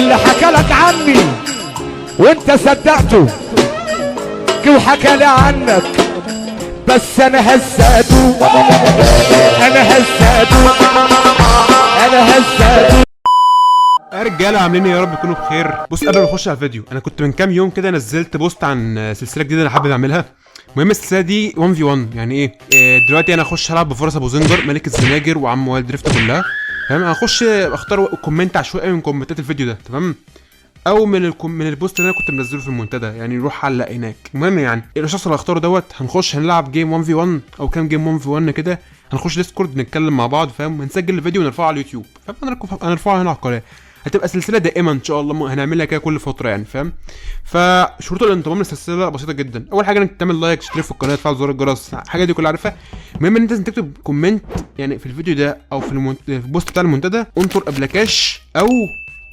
اللي حكى لك عني وانت صدقته وحكى لي عنك، بس انا هزاته انا هزاته انا هزاته. يا رجاله عاملين ايه؟ يا رب تكونوا بخير. بص قبل ما نخش على الفيديو، انا كنت من كام يوم كده نزلت بوست عن سلسله جديده انا حابب اعملها. المهم السلسله دي 1v1، يعني ايه؟ دلوقتي انا هخش هلعب بفرس ابو زنجر ملك الزناجر وعم وائل دريفت كلها، تمام؟ هخش اختار كومنت عشوائي من كومنتات الفيديو ده، تمام؟ او من البوست اللي انا كنت منزله في المنتدى، يعني روح علق هناك. المهم يعني الشخص اللي هختاره دوت هنخش هنلعب جيم 1v1 او كام جيم 1v1 كده، هنخش ديسكورد نتكلم مع بعض، فاهم؟ ونسجل الفيديو ونرفعه على اليوتيوب، فاهم؟ هنرفعه هنا على القناه. هتبقى سلسله دائمه ان شاء الله، هنعملها كده كل فتره يعني، فاهم؟ فشروط الانضمام للسلسله بسيطه جدا. اول حاجه انك تعمل لايك، تشترك في القناه، تفعل زر الجرس، الحاجه دي كلها عارفها. المهم ان انت لازم تكتب كومنت يعني في الفيديو ده او في البوست بتاع المنتدى، انطر ابلكاش او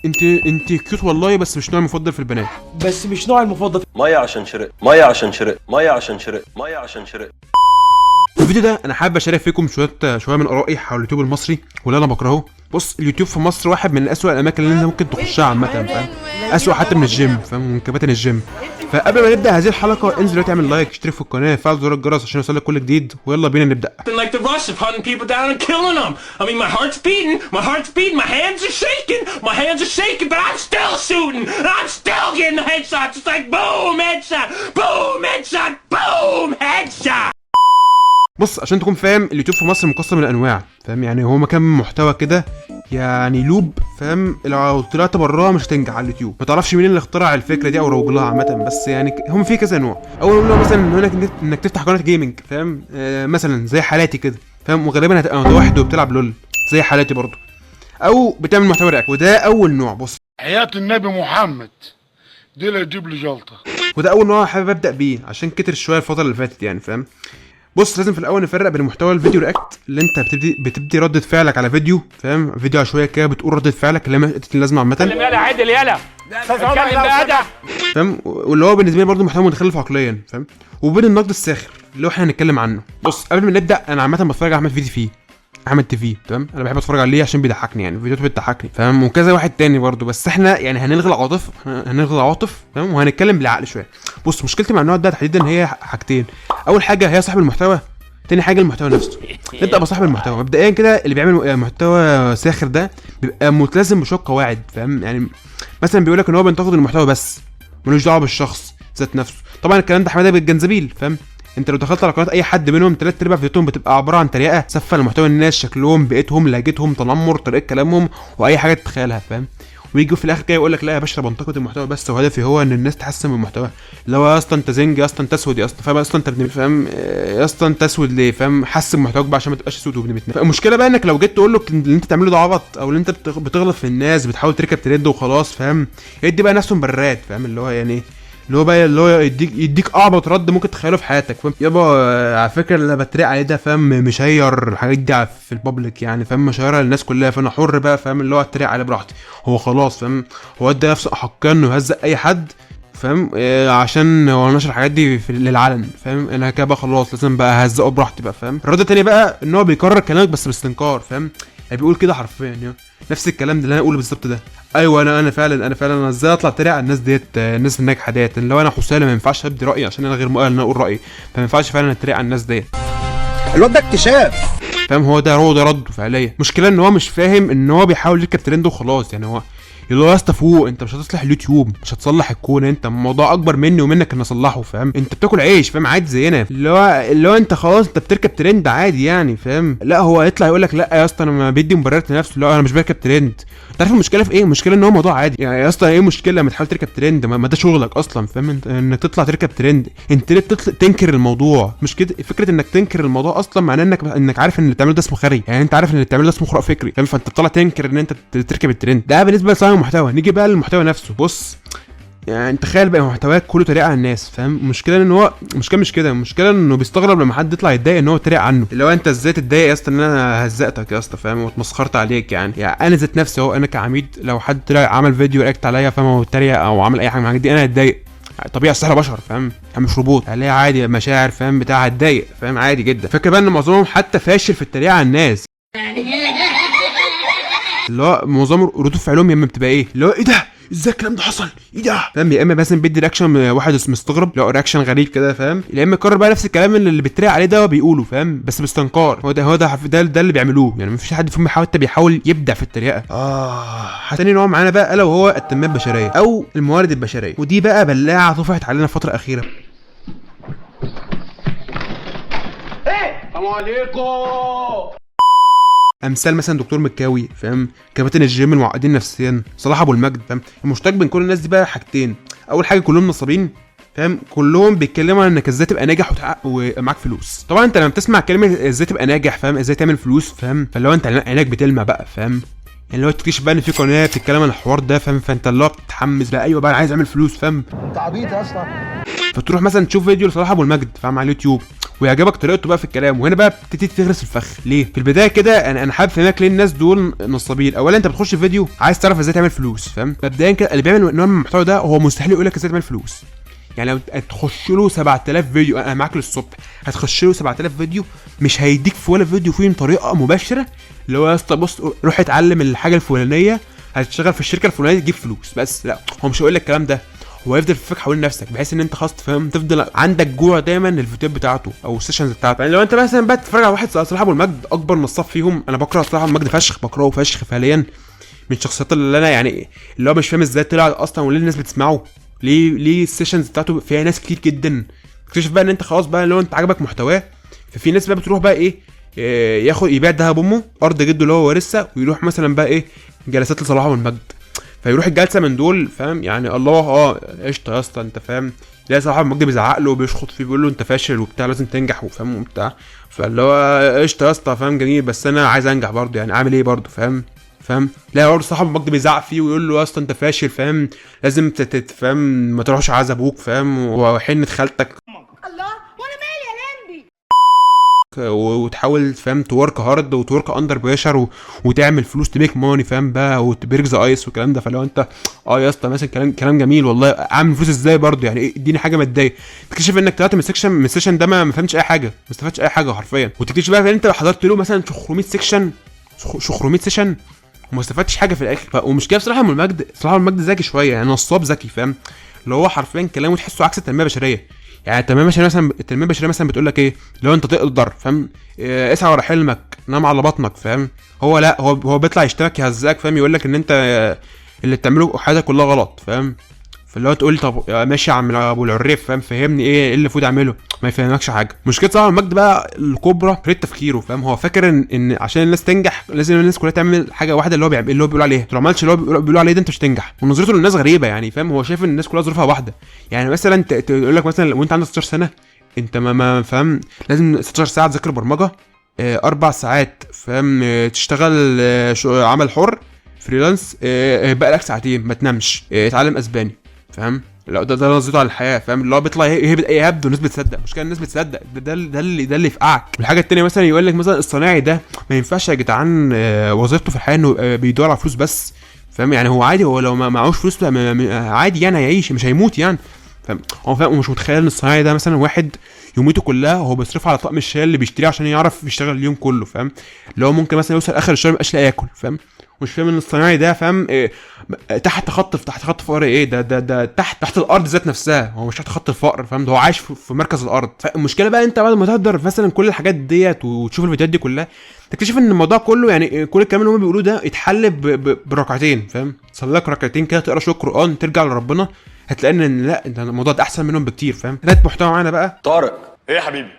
انت كيوت والله بس مش نوعي المفضل في البنات. بس مش نوعي المفضل. ميه عشان شرق، ميه عشان شرق، ميه عشان شرق، ميه عشان شرق. في الفيديو ده انا حابب اشارك فيكم شويه من ارائي حول اليوتيوب المصري واللي انا بكرهه. بص اليوتيوب في مصر واحد من اسوأ الاماكن اللي انت ممكن تخشها عامه، فاهم؟ اسوأ حتى من الجيم، فاهم؟ من كباتن الجيم. فقبل ما نبدا هذه الحلقه انزل دلوقتي اعمل لايك، اشترك في القناه، فعل زر الجرس عشان يوصلك كل جديد، ويلا بينا نبدا. Like the rush of hunting people down and killing them. I mean, my heart's beating, my hands are shaking, but I'm still shooting. I'm still getting the headshots. It's like boom, headshot, boom, headshot, boom, headshot. بص عشان تكون فاهم، اليوتيوب في مصر مقسم لانواع، فاهم؟ يعني هو مكان محتوى كده يعني لوب، فاهم؟ لو طلعت براها مش هتنجح على اليوتيوب. ما تعرفش مين اللي اخترع الفكره دي او روج لها عامه، بس يعني هم في كذا نوع. اول نوع مثلا انك تفتح قناه جيمنج، فاهم؟ مثلا زي حالاتي كده، فاهم؟ وغالبا هتبقى متوحد وبتلعب لول زي حالاتي برضو، او بتعمل محتوى رياكت، وده اول نوع. بص حياة النبي محمد دي اللي تجيب لي جلطه، وده اول نوع حابب ابدا بيه عشان كتر شويه الفتره اللي فاتت يعني، فاهم؟ بص لازم في الاول نفرق بين محتوى الفيديو رياكت اللي انت بتبدي ردة فعلك على فيديو، فاهم؟ فيديو عشوائيه كده بتقول ردة فعلك اللي لازمه عامه. اتكلم يلا عدل يلا، اتكلم بأدب، فاهم؟ واللي هو بالنسبه لي برضه محتوى متخلف عقليا، فاهم؟ وبين النقد الساخر اللي هو احنا هنتكلم عنه. بص قبل ما نبدا، انا عامه بتفرج على احمد تي في، تمام؟ انا بحب اتفرج عليه عشان بيضحكني، يعني فيديوهاته بتضحكني، فاهم؟ وكذا واحد تاني برضه، بس احنا يعني هنلغي العواطف، تمام؟ وهنتكلم بالعقل شويه. بص مشكلتي مع النوع ده تحديدا هي حاجتين. اول حاجه هي صاحب المحتوى، تاني حاجه المحتوى نفسه. نبدا بصاحب المحتوى. مبدئيا كده اللي بيعمل محتوى ساخر ده بيبقى ملتزم بشويه قواعد، فاهم؟ يعني مثلا بيقول لك ان هو بينتقد المحتوى بس ملوش دعوه بالشخص ذات نفسه. طبعا الكلام ده حماده بالجنزبيل، فاهم؟ انت لو دخلت على قناه اي حد منهم 3/4 فيديوهاتهم بتبقى عباره عن تريقه سفه لمحتوى الناس، شكلهم، بيئتهم، لهجتهم، تنمر، طريقه كلامهم، واي حاجه تتخيلها، فاهم؟ ويجي في الاخر كده يقول لك لا يا باشا، بنتقد المحتوى بس وهدفي هو ان الناس تحسن من المحتوى. اللي هو يا اسطى انت زنج، يا اسطى انت اسود، يا اسطى فاهم؟ يا اسطى انت ابن، فاهم؟ يا اسطى انت اسود ليه، فاهم؟ حسن محتواك بقى عشان ما تبقاش اسود وابن بتنام. المشكله بقى انك لو جيت تقول له اللي انت بتعمله ده عبط، او اللي انت بتغلط في الناس، بتحاول تركب ترند وخلاص، فاهم؟ يدي بقى نفسه مبررات، فاهم؟ اللي هو يعني اللي هو يديك اعبط رد ممكن تخيله في حياتك، فاهم؟ يابا على فكره اللي بتريق عليه ده، فاهم؟ مشير الحاجات دي في البابليك يعني، فاهم؟ مشيرها للناس كلها، فانا حر بقى، فاهم؟ اللي هو اتريق عليه براحتي، هو خلاص، فاهم؟ هو ادى نفسه حقا انه يهزق اي حد، فاهم؟ عشان هو نشر الحاجات دي للعلن، فاهم؟ انا كده بقى خلاص لازم بقى اهزقه براحتي بقى، فاهم؟ الرد التاني بقى ان هو بيكرر كلامك بس باستنكار، فاهم؟ يعني بيقول كده حرفيا يعني نفس الكلام ده اللي انا اقوله بالظبط ده. ايوه انا فعلا انا ازاي اطلع اتريق على الناس ديت، الناس الناجحه ديت، اللي هو انا حسالي ما ينفعش ابدي رايي عشان انا غير مؤهل ان انا اقول رايي، فما ينفعش فعلا اتريق على الناس ديت. الواد ده اكتشاف، فاهم؟ هو ده رده فعليا. مشكله ان هو مش فاهم ان هو بيحاول يركب ترند وخلاص، يعني هو اللي هو يا اسطى فوق، انت مش هتصلح اليوتيوب، مش هتصلح الكون، انت الموضوع اكبر مني ومنك ان اصلحه، فاهم؟ انت بتاكل عيش، فاهم؟ عادي زينا، اللي هو انت خلاص انت بتركب ترند عادي يعني، فاهم؟ لا هو يطلع يقول لك لا يا اسطى انا ما بدي مبررات لنفسه، لا انا مش بركب ترند. تعرف المشكله في ايه؟ المشكله ان هو موضوع عادي يعني. يا اسطى ايه المشكله لما تحاول تركب ترند؟ ما ده شغلك اصلا، فاهم؟ انك تطلع تركب ترند، انت ليه تنكر الموضوع؟ مش كده فكره انك تنكر الموضوع اصلا معناه انك عارف ان اللي بتعمله ده اسمه خري، يعني انت عارف ان اللي بتعمله ده اسمه خرق فكري، فاهم؟ فانت بتطلع تنكر ان انت تركب الترند. ده بالنسبه لصانع المحتوى. نيجي بقى للمحتوى نفسه. بص يعني تخيل بقى محتواك كله تريق على الناس، فاهم؟ المشكله ان هو مش كده، المشكله انه بيستغرب لما حد يطلع يتضايق ان هو تريق عنه. اللي هو انت ازاي تتضايق يا اسطى ان انا هزقتك يا اسطى، فاهم؟ واتمسخرت عليك يعني انا ذات نفسي اهو، انا كعميد لو حد طلع عمل فيديو رياكت عليا، فاهم؟ وتريق او عمل اي حاجه من الحاجات دي، انا هتضايق طبيعي، السحر بشر، فاهم؟ مش روبوت، عليه عادي مشاعر، فاهم؟ بتاع هتضايق، فاهم؟ عادي جدا. فكره بقى ان معظمهم حتى فاشل في التريقه على الناس، اللي هو معظم ردود فعلهم يا اما بتبقى ايه اللي هو ايه ده ازاي الكلام ده حصل؟ ايه ده؟ فاهم؟ يا اما مثلا بيدي رياكشن واحد مستغرب، لا رياكشن غريب كده فاهم، يا اما يكرر بقى نفس الكلام اللي بيتريق عليه ده وبيقوله فاهم، بس باستنكار. ده اللي بيعملوه يعني، مفيش حد فيهم بيحاول يبدع في التريقه. تاني نوع معانا بقى الا وهو التنميه البشريه او الموارد البشريه، ودي بقى بلاعه طفحت علينا الفتره الاخيره. السلام عليكم. امثال مثلا دكتور مكاوي فاهم، كباتن الجيم المعقدين نفسيا، صلاح ابو المجد فاهم. المشترك بين كل الناس دي بقى حاجتين، اول حاجه كلهم نصابين فاهم، كلهم بيتكلموا عن انك ازاي تبقى ناجح ومعاك فلوس. طبعا انت لما بتسمع كلمه ازاي تبقى ناجح فاهم، ازاي تعمل فلوس فاهم، فاللي هو انت عينك بتلمع بقى فاهم، يعني لو تكتشف بقى ان في قناه بتتكلم عن الحوار ده فاهم، فانت اللي هو بتتحمس بقى، ايوه بقى انا عايز اعمل فلوس فاهم. انت عبيط اصلا. فتروح مثلا تشوف فيديو لصلاح ابو المجد فاهم على اليوتيوب ويعجبك طريقته بقى في الكلام، وهنا بقى بتبتدي تغرس الفخ. ليه؟ في البدايه كده انا حابب افهمك ليه الناس دول نصابين. اولا انت بتخش فيديو عايز تعرف ازاي تعمل فلوس فاهم، مبدئيا كده اللي بيعمل نوع من المحتوى ده هو مستحيل يقول لك ازاي تعمل فلوس. يعني لو تخش له 7000 فيديو، انا معاك للصبح هتخش له 7000 فيديو مش هيديك في ولا فيديو فيهم طريقه مباشره اللي هو يا اسطى بص روح اتعلم الحاجه الفلانيه هتشتغل في الشركه الفلانيه تجيب فلوس. بس لا، هو مش هيقول لك الكلام ده، هو يفضل يفك حوالين نفسك بحيث ان انت خلاص تفهم تفضل عندك جوع دايما للفيديوهات بتاعته او السيشنز بتاعته. يعني لو انت مثلا بقى تتفرج على واحد صلاح ابو المجد اكبر نصاب فيهم، انا بكره صلاح ابو المجد فشخ، بكرهه فشخ فعليا، من الشخصيات اللي انا يعني اللي هو مش فاهم ازاي طلع اصلا وليه الناس بتسمعه، ليه السيشنز بتاعته فيها ناس كتير جدا. اكتشف بقى ان انت خلاص بقى لو انت عجبك محتواه، ففي ناس بقى بتروح بقى ايه ياخد يبيع دهب امه ارض جده اللي هو وارثها، ويروح مثلا بقى ايه جلسات لصلاح ابو المجد، فيروح الجلسه من دول فاهم، يعني الله قشطه يا اسطى انت فاهم، لا صلاح ابو المجد بيزعق له وبيشخط فيه بيقول له انت فاشل وبتاع لازم تنجح وفاهم وبتاع، فاللي هو قشطه يا اسطى فاهم جميل، بس انا عايز انجح برضه يعني اعمل ايه برضه فاهم. لا برضه صاحب المجد بيزعق فيه ويقول له يا اسطى انت فاشل فاهم، لازم تفهم ما تروحش عايز ابوك فاهم وحنه خالتك الله وانا مالي يا لمبي، وتحاول فاهم تورك هارد وتورك اندر بريشر وتعمل فلوس تميك ماني فاهم بقى وتبريك ذا ايس والكلام ده. فلو انت يا اسطى مثلا كلام جميل والله، اعمل فلوس ازاي برضه يعني اديني حاجه ماديه، تكتشف انك طلعت من السيكشن ده ما فهمتش اي حاجه، ما استفدتش اي حاجه حرفيا، وتكتشف بقى ان انت حضرت له مثلا 600 سيكشن وما استفدتش حاجه في الاخر. ومشكله بصراحه من المجد، صلاح المجد ذكي شويه يعني نصاب ذكي فاهم، اللي هو حرفيا كلامه تحسه عكس التنميه البشريه. يعني التنميه البشريه مثلا بتقول لك ايه، لو انت تقدر فاهم اسعى ورا حلمك نام على بطنك فاهم، هو لا هو بيطلع يشتمك يهزقك فاهم، يقول لك ان انت اللي بتعمله حاجه كلها غلط فاهم، فاللي هو تقول لي طب ماشي يا عم ابو العريف فاهم فهمني ايه اللي المفروض اعمله، ما يفهمكش حاجه. مشكله صلاح المجد بقى الكبرى طريقه تفكيره فاهم، هو فاكر ان عشان الناس تنجح لازم الناس كلها تعمل حاجه واحده اللي هو بيقول عليها، لو ما عملتش اللي هو بيقول عليه ده انت مش هتنجح. ونظرته للناس غريبه يعني فاهم، هو شايف ان الناس كلها ظروفها واحده. يعني مثلا تقول لك مثلا وانت عندك 16 سنه انت ما فاهم لازم 16 ساعه تذاكر برمجه، 4 ساعات فاهم تشتغل عمل حر فريلانس، بقى لك ساعتين ما تنامش، اتعلم اسباني فاهم. لا ده نظرته على الحياه فاهم، اللي هو بيطلع يهبد والناس بتصدق، مش كده الناس بتصدق ده اللي يفقعك. والحاجه الثانيه مثلا يقول لك مثلا الصناعي ده ما ينفعش يا جدعان وظيفته في الحياه انه بيدور على فلوس بس فاهم، يعني هو عادي، هو لو ما معهوش فلوس عادي يعني هيعيش مش هيموت يعني فاهم. هو فاهم ومش متخيل ان الصناعي ده مثلا واحد يوميته كلها هو بيصرف على طقم الشاي اللي بيشتريه عشان يعرف يشتغل اليوم كله فاهم، اللي هو ممكن مثلا يوصل اخر الشهر مبقاش لاقي ياكل فاهم. مش فاهم ان الصناعي ده فاهم تحت خط فقر ايه، ده تحت الارض ذات نفسها، هو مش تحت خط الفقر فاهم، ده هو عايش في مركز الارض. فالمشكله بقى انت بعد ما تقدر مثلا كل الحاجات ديت وتشوف الفيديوهات دي كلها تكتشف ان الموضوع كله يعني كل الكلام اللي هم بيقولوه ده يتحل بركعتين فاهم، تصلي لك ركعتين كده تقرا شويه قران ترجع لربنا هتلاقي ان لا انت الموضوع ده احسن منهم بكتير فاهم. ثالث محتوى معانا بقى طارق ايه يا حبيبي؟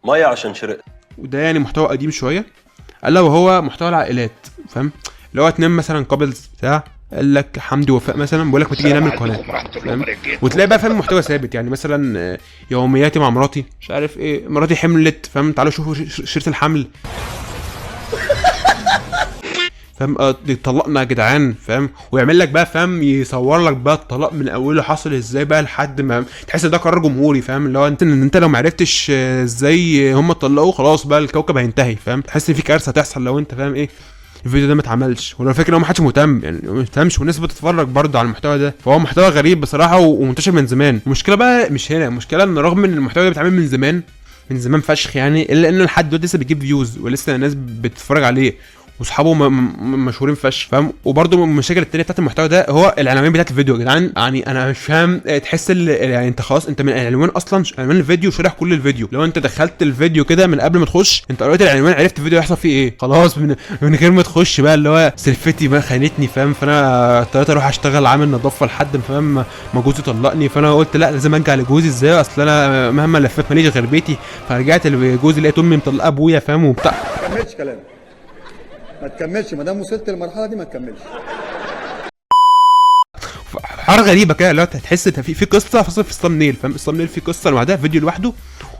ميه عشان شرقت، وده يعني محتوى قديم شويه، الا وهو محتوى العائلات فاهم، اللي هو اتنين مثلا كابلز بتاع قال لك حمدي وفاء مثلا بيقول لك ما تيجي نعمل قناه فاهم، وتلاقي بقى فاهم محتوى ثابت يعني مثلا يومياتي مع مراتي مش عارف ايه، مراتي حملت فاهم تعالوا شوفوا شيره الحمل فاهم، طلقنا يا جدعان فاهم، ويعمل لك بقى فاهم يصور لك بقى الطلاق من اوله حصل ازاي بقى لحد ما تحس ده قرار جمهوري فاهم، اللي هو انت لو ما عرفتش ازاي هم اتطلقوا خلاص بقى الكوكب هينتهي فاهم، تحس ان في كارثه هتحصل لو انت فاهم ايه الفيديو ده ما اتعملش. ولو فاكر ان هو ما حدش مهتم يعني ما مهتمش والناس بتتفرج برضه على المحتوى ده، فهو محتوى غريب بصراحه ومنتشر من زمان. المشكله بقى مش هنا، المشكله ان رغم ان المحتوى ده بيتعمل من زمان فشخ يعني، الا انه لحد دلوقتي لسه بيجيب فيوز ولسه الناس بتتفرج عليه واصحابه مشهورين فشخ فاهم. وبرده من المشاكل التانيه بتاعت المحتوى ده هو العناوين بتاعت الفيديو يا جدعان. يعني انا مش فاهم، تحس يعني انت خلاص انت من العنوان اصلا عنوان الفيديو شارح كل الفيديو. لو انت دخلت الفيديو كده من قبل ما تخش انت قريت العنوان عرفت الفيديو هيحصل فيه ايه خلاص من غير ما تخش بقى اللي هو سلفتي بقى خانتني فاهم. فانا اضطريت اروح اشتغل عامل نظافه لحد ما فاهم ما جوزي طلقني. فانا قلت لا لازم ارجع لجوزي ازاي، اصل انا مهما لفيت ماليش غير بيتي. فرجعت لجوزي لقيت امي مطلقه ابويا فاهم وبتاع. ما تكملش كلام، ما تكملش ما دام وصلت للمرحله دي ما تكملش. حاجه غريبه كده اللي هو تحس في قصه فاصل في الثامنيل فاهم. الثامنيل في قصه لوحدها فيديو لوحده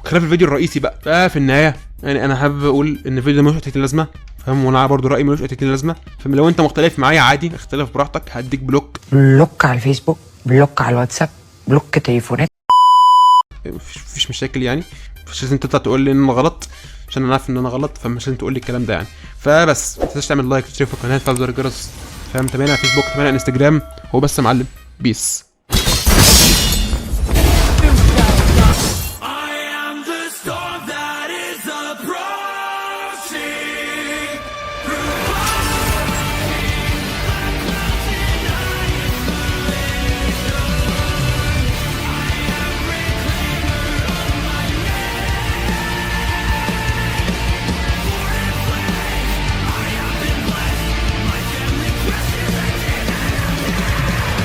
خلاف الفيديو الرئيسي بقى. في النهايه يعني انا حابب اقول ان الفيديو ده ملوش 30 لازمه فاهم. وانا برضو رايي ملوش 30 لازمه فاهم. لو انت مختلف معايا عادي اختلف براحتك، هديك بلوك على الفيسبوك، بلوك على الواتساب، بلوك تليفونات، مفيش مشاكل يعني. مش لازم تطلع تقول لي ان انا غلط عشان انا عارف ان انا غلط، فمش لازم تقول لي الكلام ده يعني. فبس ما تنساش تعمل لايك وتشترك في القناه وتفعل زر الجرس فاهم. تابعنا على فيسبوك، تابعنا على انستجرام. هو بس يا معلم، بيس.